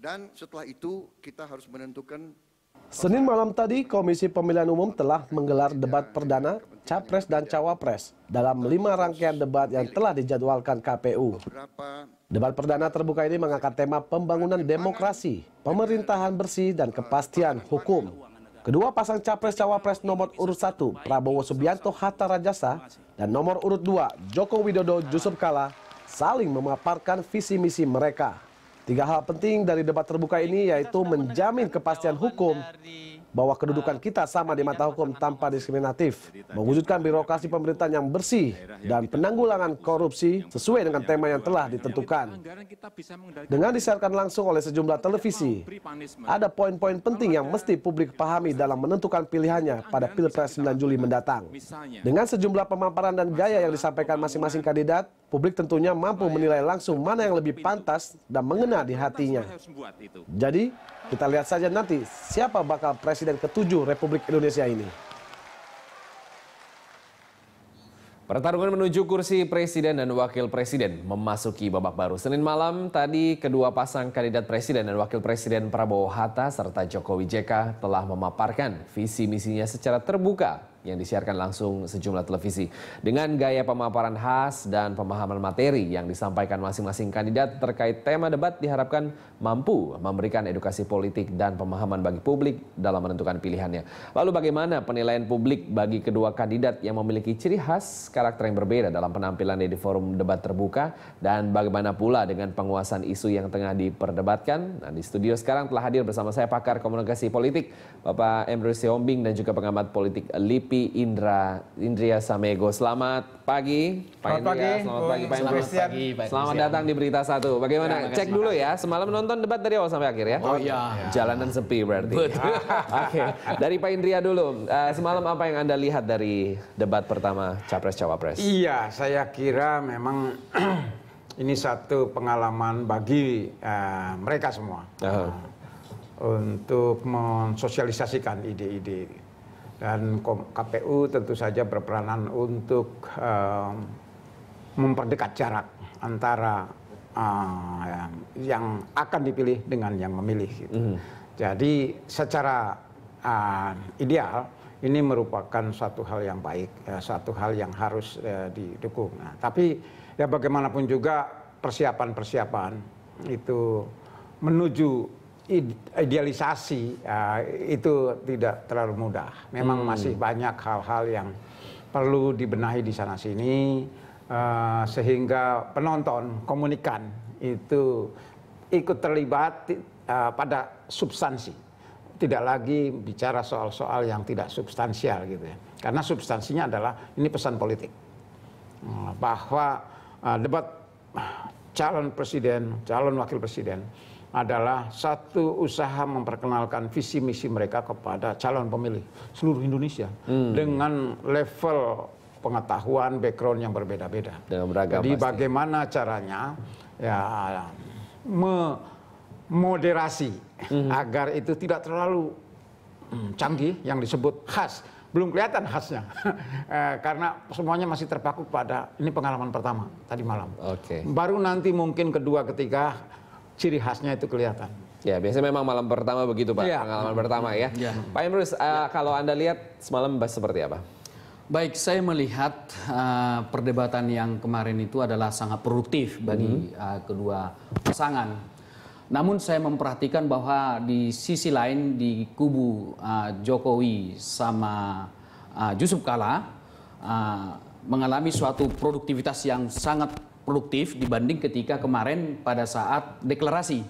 Dan setelah itu kita harus menentukan. Senin malam tadi, Komisi Pemilihan Umum telah menggelar debat perdana Capres dan Cawapres dalam 5 rangkaian debat yang telah dijadwalkan KPU. Debat perdana terbuka ini mengangkat tema pembangunan demokrasi, pemerintahan bersih, dan kepastian hukum. Kedua pasang Capres-Cawapres nomor urut 1, Prabowo Subianto Hatta Rajasa, dan nomor urut 2, Joko Widodo Yusuf Kala, saling memaparkan visi misi mereka. 3 hal penting dari debat terbuka ini yaitu menjamin kepastian hukum, bahwa kedudukan kita sama di mata hukum tanpa diskriminatif, mewujudkan birokrasi pemerintahan yang bersih, dan penanggulangan korupsi sesuai dengan tema yang telah ditentukan. Dengan disiarkan langsung oleh sejumlah televisi, ada poin-poin penting yang mesti publik pahami dalam menentukan pilihannya pada Pilpres 9 Juli mendatang. Dengan sejumlah pemaparan dan gaya yang disampaikan masing-masing kandidat, publik tentunya mampu menilai langsung mana yang lebih pantas dan mengena di hatinya. Jadi, kita lihat saja nanti siapa bakal Presiden ke-7 Republik Indonesia ini. Pertarungan menuju kursi Presiden dan Wakil Presiden memasuki babak baru. Senin malam tadi kedua pasang kandidat Presiden dan Wakil Presiden Prabowo Hatta serta Jokowi JK telah memaparkan visi misinya secara terbuka yang disiarkan langsung sejumlah televisi. Dengan gaya pemaparan khas dan pemahaman materi yang disampaikan masing-masing kandidat terkait tema debat diharapkan mampu memberikan edukasi politik dan pemahaman bagi publik dalam menentukan pilihannya. Lalu bagaimana penilaian publik bagi kedua kandidat yang memiliki ciri khas karakter yang berbeda dalam penampilannya di forum debat terbuka, dan bagaimana pula dengan penguasaan isu yang tengah diperdebatkan? Nah, di studio sekarang telah hadir bersama saya pakar komunikasi politik Bapak Emrus Siombing dan juga pengamat politik LIPI Indria Samego. Selamat pagi Pak Indria. Selamat pagi Pak Emrus. Selamat datang di Berita Satu. Bagaimana? Cek dulu ya, semalam nonton debat dari awal sampai akhir ya? Oh iya. Jalanan sepi berarti. Oke. Dari Pak Indria dulu. Semalam apa yang Anda lihat dari debat pertama Capres-Cawapres? Iya, saya kira memang ini satu pengalaman bagi mereka semua. Untuk mensosialisasikan ide-ide. Dan KPU tentu saja berperanan untuk memperdekat jarak antara yang akan dipilih dengan yang memilih. Gitu. Jadi secara ideal ini merupakan suatu hal yang baik, suatu hal yang harus didukung. Nah, tapi ya bagaimanapun juga persiapan-persiapan itu menuju idealisasi itu tidak terlalu mudah. Memang masih banyak hal-hal yang perlu dibenahi di sana-sini sehingga penonton, komunikan itu ikut terlibat pada substansi. Tidak lagi bicara soal-soal yang tidak substansial gitu ya. Karena substansinya adalah ini pesan politik. Bahwa debat calon presiden, calon wakil presiden adalah satu usaha memperkenalkan visi misi mereka kepada calon pemilih seluruh Indonesia dengan level pengetahuan, background yang berbeda-beda. Jadi bagaimana caranya ya memoderasi agar itu tidak terlalu canggih yang disebut khas. Belum kelihatan khasnya karena semuanya masih terpaku pada ini pengalaman pertama tadi malam. Baru nanti mungkin kedua, ketiga ciri khasnya itu kelihatan. Ya, biasanya memang malam pertama begitu Pak, pengalaman pertama ya. Pak Emrus, kalau Anda lihat semalam seperti apa? Baik, saya melihat perdebatan yang kemarin itu adalah sangat produktif bagi kedua pasangan. Namun saya memperhatikan bahwa di sisi lain di kubu Jokowi sama Yusuf Kala mengalami suatu produktivitas yang sangat produktif dibanding ketika kemarin pada saat deklarasi.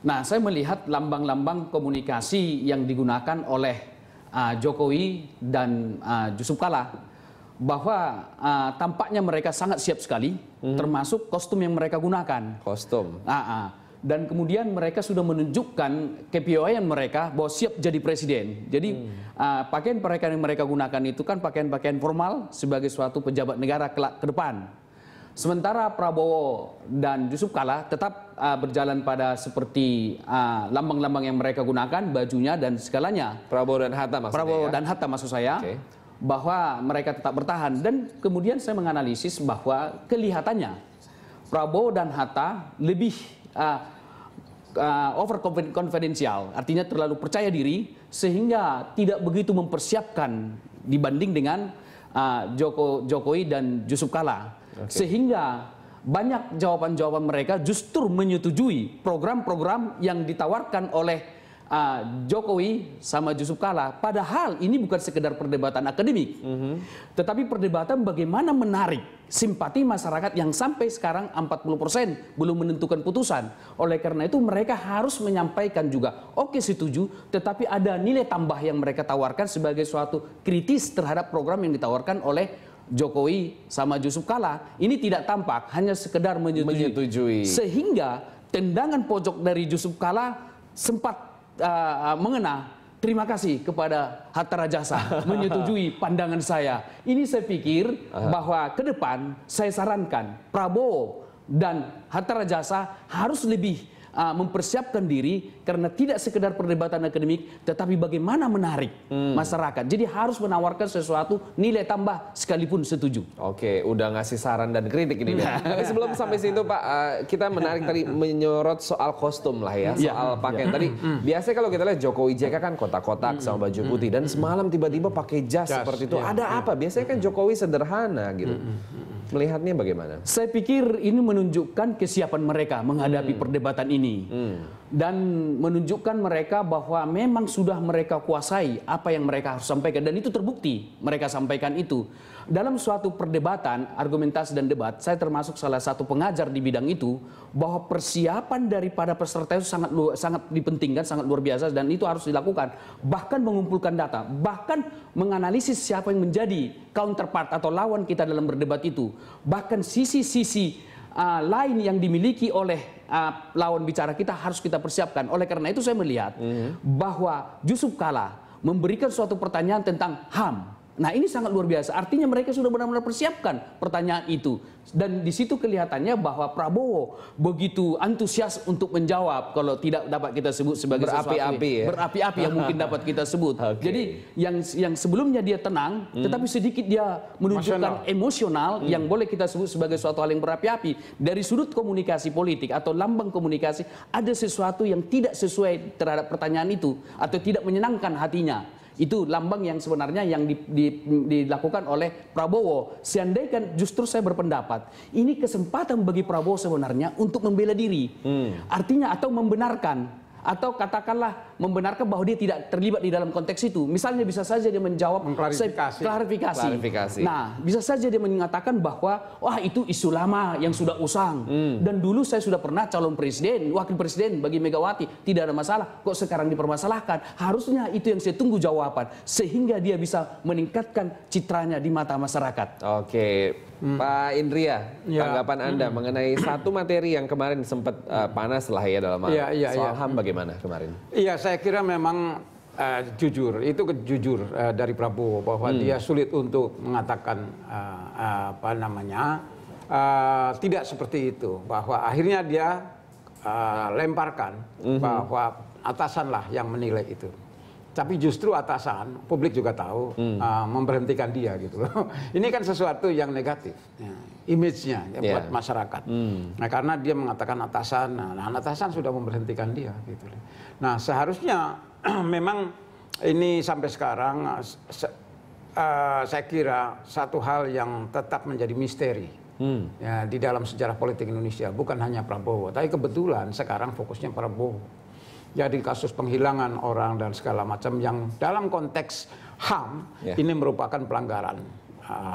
Nah, saya melihat lambang-lambang komunikasi yang digunakan oleh Jokowi dan Yusuf Kala bahwa tampaknya mereka sangat siap sekali, termasuk kostum yang mereka gunakan. Dan kemudian mereka sudah menunjukkan kepiawaian mereka bahwa siap jadi presiden. Jadi pakaian-pakaian yang mereka gunakan itu kan pakaian-pakaian formal sebagai suatu pejabat negara kelak ke depan. Sementara Prabowo dan Yusuf Kala tetap berjalan pada seperti lambang-lambang yang mereka gunakan, bajunya dan segalanya. Prabowo dan Hatta maksudnya. Prabowo dan Hatta maksud saya, bahwa mereka tetap bertahan. Dan kemudian saya menganalisis bahwa kelihatannya Prabowo dan Hatta lebih over confidential, artinya terlalu percaya diri sehingga tidak begitu mempersiapkan dibanding dengan Jokowi dan Yusuf Kala. Sehingga banyak jawaban-jawaban mereka justru menyetujui program-program yang ditawarkan oleh Jokowi sama Yusuf Kala. Padahal ini bukan sekedar perdebatan akademik, tetapi perdebatan bagaimana menarik simpati masyarakat yang sampai sekarang 40% belum menentukan putusan. Oleh karena itu mereka harus menyampaikan juga, oke setuju, tetapi ada nilai tambah yang mereka tawarkan sebagai suatu kritis terhadap program yang ditawarkan oleh Jokowi sama Yusuf Kala. Ini tidak tampak, hanya sekedar menyetujui. Sehingga tendangan pojok dari Yusuf Kala sempat mengena, terima kasih kepada Hatta Rajasa menyetujui pandangan saya. Ini saya pikir bahwa ke depan saya sarankan Prabowo dan Hatta Rajasa harus lebih mempersiapkan diri, karena tidak sekedar perdebatan akademik tetapi bagaimana menarik masyarakat. Jadi harus menawarkan sesuatu nilai tambah sekalipun setuju. Oke, udah ngasih saran dan kritik ini. Tapi sebelum sampai situ Pak, kita menarik tadi menyorot soal kostum lah ya, soal pakaian. Tadi biasanya kalau kita lihat Jokowi JK kan kotak-kotak sama baju putih, dan semalam tiba-tiba pakai jas seperti itu. Ada apa? Biasanya kan Jokowi sederhana gitu. Melihatnya bagaimana? Saya pikir ini menunjukkan kesiapan mereka menghadapi perdebatan ini. Dan menunjukkan mereka bahwa memang sudah mereka kuasai apa yang mereka harus sampaikan. Dan itu terbukti mereka sampaikan itu. Dalam suatu perdebatan, argumentasi dan debat, saya termasuk salah satu pengajar di bidang itu, bahwa persiapan daripada peserta itu sangat dipentingkan, sangat luar biasa, dan itu harus dilakukan. Bahkan mengumpulkan data, bahkan menganalisis siapa yang menjadi counterpart atau lawan kita dalam berdebat itu. Bahkan sisi-sisi lain yang dimiliki oleh lawan bicara kita harus kita persiapkan. Oleh karena itu saya melihat bahwa Yusuf Kala memberikan suatu pertanyaan tentang HAM. Nah ini sangat luar biasa, artinya mereka sudah benar-benar persiapkan pertanyaan itu. Dan di situ kelihatannya bahwa Prabowo begitu antusias untuk menjawab, kalau tidak dapat kita sebut sebagai berapi-api, berapi-api yang mungkin dapat kita sebut. Jadi yang sebelumnya dia tenang, tetapi sedikit dia menunjukkan emosional yang boleh kita sebut sebagai suatu hal yang berapi-api. Dari sudut komunikasi politik atau lambang komunikasi, ada sesuatu yang tidak sesuai terhadap pertanyaan itu atau tidak menyenangkan hatinya. Itu lambang yang sebenarnya yang dilakukan oleh Prabowo. Seandainya justru saya berpendapat ini kesempatan bagi Prabowo sebenarnya untuk membela diri, artinya atau membenarkan, atau katakanlah membenarkan bahwa dia tidak terlibat di dalam konteks itu. Misalnya bisa saja dia menjawab klarifikasi. Nah, bisa saja dia mengatakan bahwa wah itu isu lama yang sudah usang. Dan dulu saya sudah pernah calon presiden, wakil presiden bagi Megawati, tidak ada masalah. Kok sekarang dipermasalahkan? Harusnya itu yang saya tunggu jawaban, sehingga dia bisa meningkatkan citranya di mata masyarakat. Oke, Pak Indria, tanggapan Anda mengenai satu materi yang kemarin sempat panas lah ya dalam soal HAM bagaimana kemarin? Iya, saya kira memang jujur, itu jujur dari Prabowo bahwa dia sulit untuk mengatakan tidak seperti itu, bahwa akhirnya dia lemparkan bahwa atasanlah yang menilai itu. Tapi justru atasan, publik juga tahu, memberhentikan dia gitu loh. Ini kan sesuatu yang negatif, ya, image-nya ya, buat masyarakat. Nah karena dia mengatakan atasan, nah atasan sudah memberhentikan dia gitu. Nah seharusnya memang ini sampai sekarang saya kira satu hal yang tetap menjadi misteri ya, di dalam sejarah politik Indonesia. Bukan hanya Prabowo, tapi kebetulan sekarang fokusnya Prabowo. Jadi kasus penghilangan orang dan segala macam yang dalam konteks HAM ini merupakan pelanggaran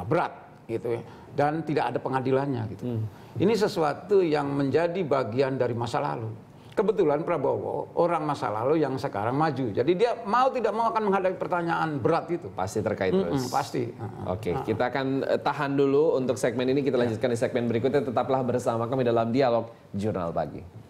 berat gitu ya, dan tidak ada pengadilannya gitu. Ini sesuatu yang menjadi bagian dari masa lalu. Kebetulan Prabowo orang masa lalu yang sekarang maju. Jadi dia mau tidak mau akan menghadapi pertanyaan berat itu. Pasti terkait terus. Pasti. Oke, kita akan tahan dulu untuk segmen ini. Kita lanjutkan di segmen berikutnya. Tetaplah bersama kami dalam Dialog Jurnal Pagi.